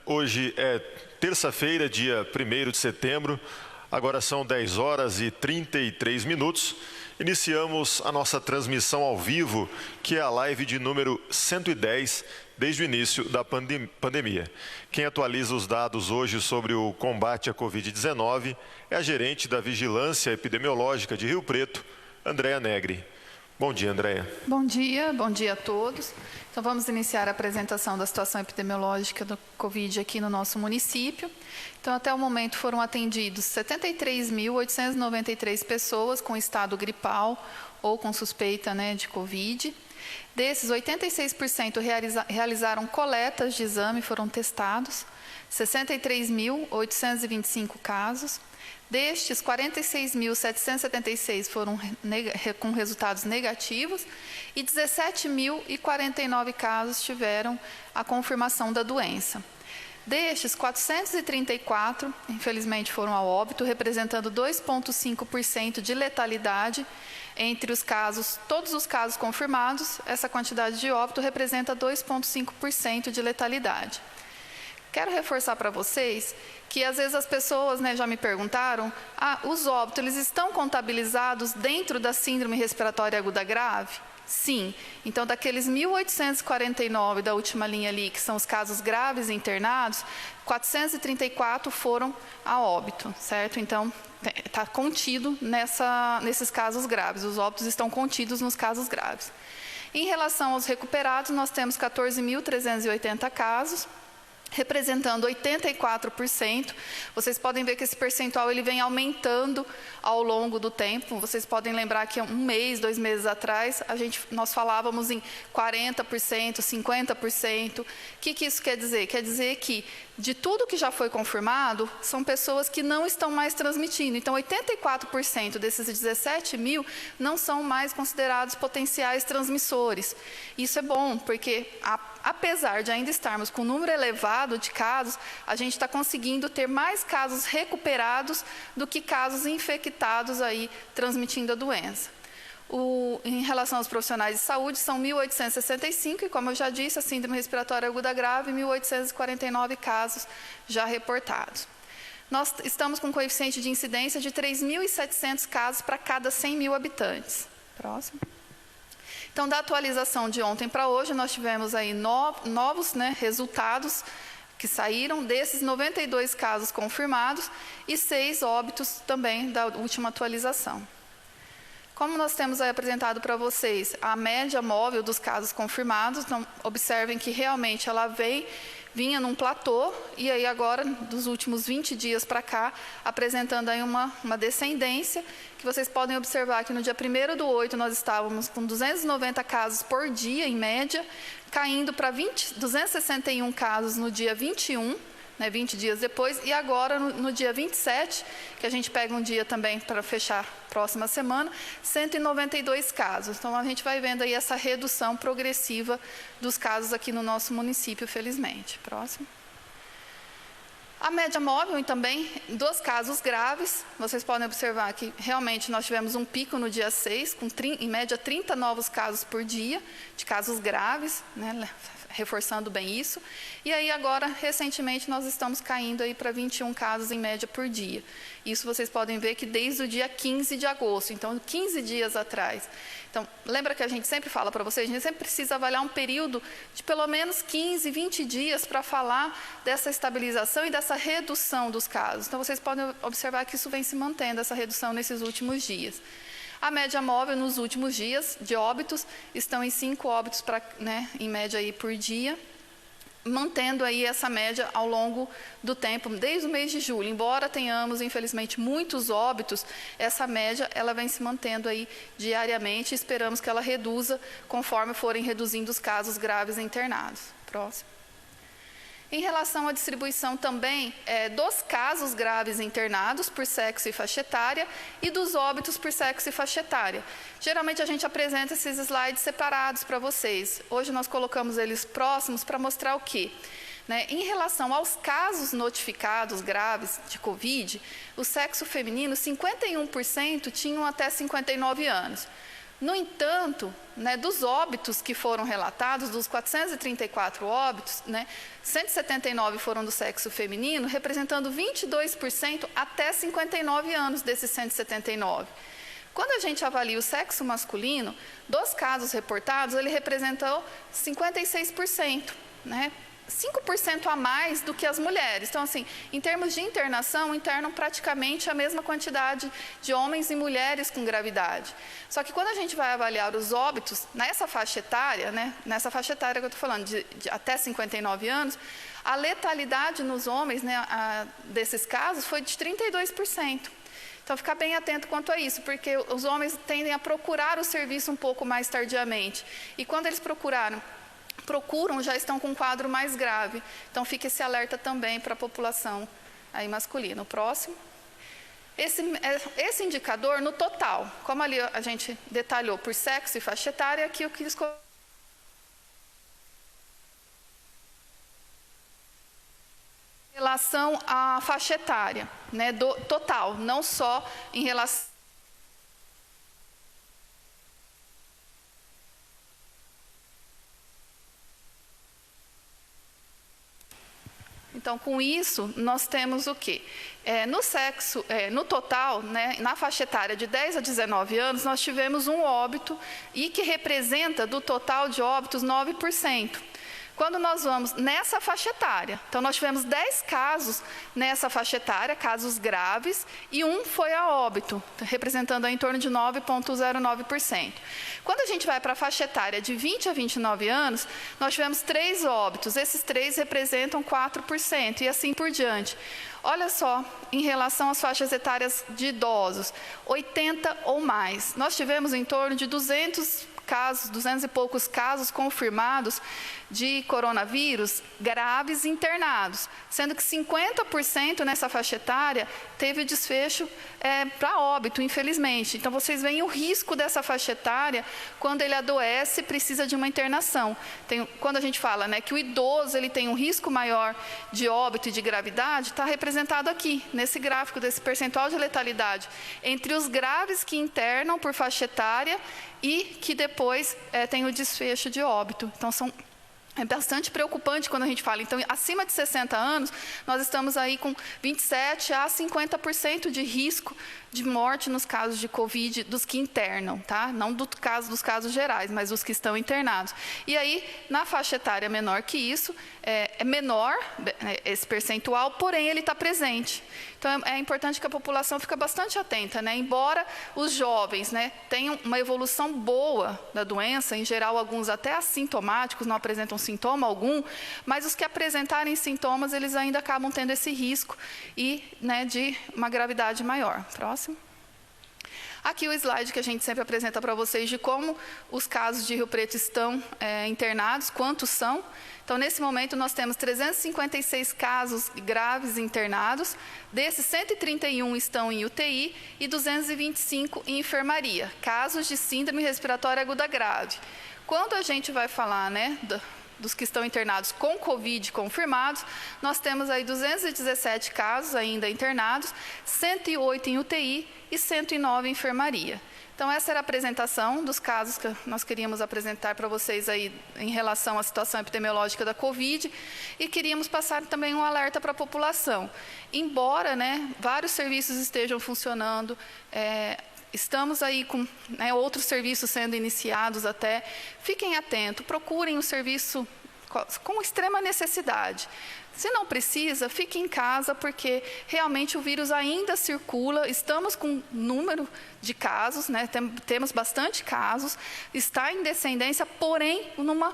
Hoje é terça-feira, dia 1º de setembro, agora são 10 horas e 33 minutos. Iniciamos a nossa transmissão ao vivo, que é a live de número 110, desde o início da pandemia. Quem atualiza os dados hoje sobre o combate à Covid-19 é a gerente da Vigilância Epidemiológica de Rio Preto, Andréa Negri. Bom dia, Andréa. Bom dia a todos. Então vamos iniciar a apresentação da situação epidemiológica do Covid aqui no nosso município. Então até o momento foram atendidos 73.893 pessoas com estado gripal ou com suspeita, de Covid. Desses, 86% realizaram coletas de exame, foram testados, 63.825 casos. Destes, 46.776 foram com resultados negativos e 17.049 casos tiveram a confirmação da doença. Destes, 434, infelizmente, foram a óbito, representando 2,5% de letalidade entre os casos, todos os casos confirmados. Essa quantidade de óbito representa 2,5% de letalidade. Quero reforçar para vocês que às vezes as pessoas já me perguntaram, os óbitos eles estão contabilizados dentro da síndrome respiratória aguda grave? Sim. Então, daqueles 1.849 da última linha ali, que são os casos graves internados, 434 foram a óbito, certo? Então, está contido nesses casos graves, os óbitos estão contidos nos casos graves. Em relação aos recuperados, nós temos 14.380 casos, representando 84%. Vocês podem ver que esse percentual ele vem aumentando ao longo do tempo. Vocês podem lembrar que 1 mês, 2 meses atrás, nós falávamos em 40%, 50%. O que isso quer dizer? Quer dizer que de tudo que já foi confirmado, são pessoas que não estão mais transmitindo. Então, 84% desses 17 mil não são mais considerados potenciais transmissores. Isso é bom, porque apesar de ainda estarmos com um número elevado de casos, a gente está conseguindo ter mais casos recuperados do que casos infectados aí transmitindo a doença. Em relação aos profissionais de saúde, são 1.865 e, como eu já disse, a síndrome respiratória aguda grave, 1.849 casos já reportados. Nós estamos com um coeficiente de incidência de 3.700 casos para cada 100 mil habitantes. Próximo. Então, da atualização de ontem para hoje, nós tivemos aí novos resultados que saíram, desses 92 casos confirmados e 6 óbitos também da última atualização. Como nós temos aí apresentado para vocês a média móvel dos casos confirmados, então observem que realmente ela vinha num platô e aí agora, dos últimos 20 dias para cá, apresentando aí uma descendência, que vocês podem observar que no dia 1º/8 nós estávamos com 290 casos por dia, em média, caindo para 261 casos no dia 21, 20 dias depois, e agora no dia 27, que a gente pega um dia também para fechar a próxima semana, 192 casos. Então, a gente vai vendo aí essa redução progressiva dos casos aqui no nosso município, felizmente. Próximo. A média móvel também dos casos graves, vocês podem observar que realmente nós tivemos um pico no dia 6, com em média 30 novos casos por dia, de casos graves, reforçando bem isso. E aí agora, recentemente, nós estamos caindo aí para 21 casos em média por dia. Isso vocês podem ver que desde o dia 15 de agosto, então 15 dias atrás. Então, lembra que a gente sempre fala para vocês, a gente sempre precisa avaliar um período de pelo menos 15, 20 dias para falar dessa estabilização e dessa redução dos casos. Então, vocês podem observar que isso vem se mantendo, essa redução nesses últimos dias. A média móvel nos últimos dias de óbitos estão em 5 óbitos em média aí por dia, mantendo aí essa média ao longo do tempo, desde o mês de julho. Embora tenhamos, infelizmente, muitos óbitos, essa média ela vem se mantendo aí diariamente e esperamos que ela reduza conforme forem reduzindo os casos graves internados. Próximo. Em relação à distribuição também dos casos graves internados por sexo e faixa etária e dos óbitos por sexo e faixa etária. Geralmente a gente apresenta esses slides separados para vocês. Hoje nós colocamos eles próximos para mostrar o quê? Em relação aos casos notificados graves de Covid, o sexo feminino, 51% tinham até 59 anos. No entanto, né, dos óbitos que foram relatados, dos 434 óbitos, né, 179 foram do sexo feminino, representando 22% até 59 anos desses 179. Quando a gente avalia o sexo masculino, dos casos reportados, ele representou 56%, né? 5% a mais do que as mulheres. Então, assim, em termos de internação, internam praticamente a mesma quantidade de homens e mulheres com gravidade. Só que quando a gente vai avaliar os óbitos, nessa faixa etária, né, nessa faixa etária que eu estou falando, de até 59 anos, a letalidade nos homens, né, desses casos foi de 32%. Então, ficar bem atento quanto a isso, porque os homens tendem a procurar o serviço um pouco mais tardiamente. E quando eles procuram, já estão com um quadro mais grave. Então, fica esse alerta também para a população aí masculina. O próximo. Esse indicador, no total, como ali a gente detalhou por sexo e faixa etária, aqui eu quis colocar em relação à faixa etária, né, do total, não só em relação... Então, com isso, nós temos o quê? No total, né, na faixa etária de 10 a 19 anos, nós tivemos um óbito e que representa do total de óbitos 9%. Quando nós vamos nessa faixa etária, então nós tivemos 10 casos nessa faixa etária, casos graves, e um foi a óbito, representando em torno de 9,09%. Quando a gente vai para a faixa etária de 20 a 29 anos, nós tivemos 3 óbitos, esses 3 representam 4%, e assim por diante. Olha só, em relação às faixas etárias de idosos, 80 ou mais, nós tivemos em torno de 200 e poucos casos confirmados de coronavírus graves internados, sendo que 50% nessa faixa etária teve desfecho para óbito, infelizmente. Então, vocês veem o risco dessa faixa etária quando ele adoece e precisa de uma internação. Quando a gente fala, né, que o idoso ele tem um risco maior de óbito e de gravidade, está representado aqui, nesse gráfico, desse percentual de letalidade, entre os graves que internam por faixa etária e que depois tem o desfecho de óbito. Então, é bastante preocupante quando a gente fala. Então, acima de 60 anos, nós estamos aí com 27% a 50% de risco de morte nos casos de Covid dos que internam, tá? Não dos casos gerais, mas os que estão internados. E aí, na faixa etária menor que isso, é menor esse percentual, porém ele está presente. Então, é importante que a população fique bastante atenta, né? Embora os jovens, né, tenham uma evolução boa da doença, em geral, alguns até assintomáticos, não apresentam sintoma algum, mas os que apresentarem sintomas, eles ainda acabam tendo esse risco e, né, de uma gravidade maior. Próximo. Aqui o slide que a gente sempre apresenta para vocês de como os casos de Rio Preto estão internados, quantos são. Então, nesse momento, nós temos 356 casos graves internados, desses 131 estão em UTI e 225 em enfermaria, casos de síndrome respiratória aguda grave. Quando a gente vai falar, né, dos que estão internados com Covid confirmados, nós temos aí 217 casos ainda internados, 108 em UTI e 109 em enfermaria. Então, essa era a apresentação dos casos que nós queríamos apresentar para vocês aí em relação à situação epidemiológica da Covid e queríamos passar também um alerta para a população. Embora, né, vários serviços estejam funcionando, estamos aí com, né, outros serviços sendo iniciados até, fiquem atentos, procurem o serviço com extrema necessidade. Se não precisa, fique em casa, porque realmente o vírus ainda circula, estamos com número de casos, né? Temos bastante casos, está em descendência, porém, num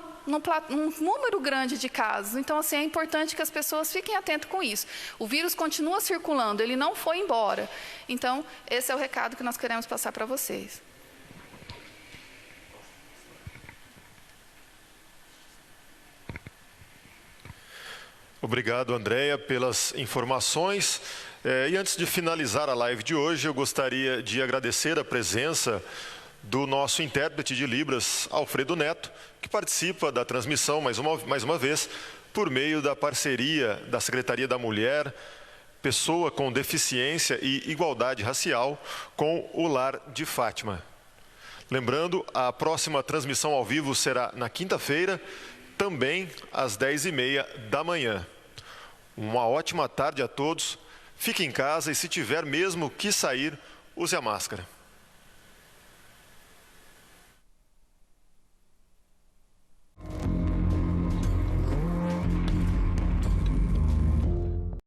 número grande de casos. Então, assim, é importante que as pessoas fiquem atentas com isso. O vírus continua circulando, ele não foi embora. Então, esse é o recado que nós queremos passar para vocês. Obrigado, Andréia, pelas informações. E antes de finalizar a live de hoje, eu gostaria de agradecer a presença do nosso intérprete de Libras, Alfredo Neto, que participa da transmissão mais uma vez por meio da parceria da Secretaria da Mulher, Pessoa com Deficiência e Igualdade Racial com o Lar de Fátima. Lembrando, a próxima transmissão ao vivo será na quinta-feira, também às 10h30 da manhã. Uma ótima tarde a todos. Fique em casa e, se tiver mesmo que sair, use a máscara.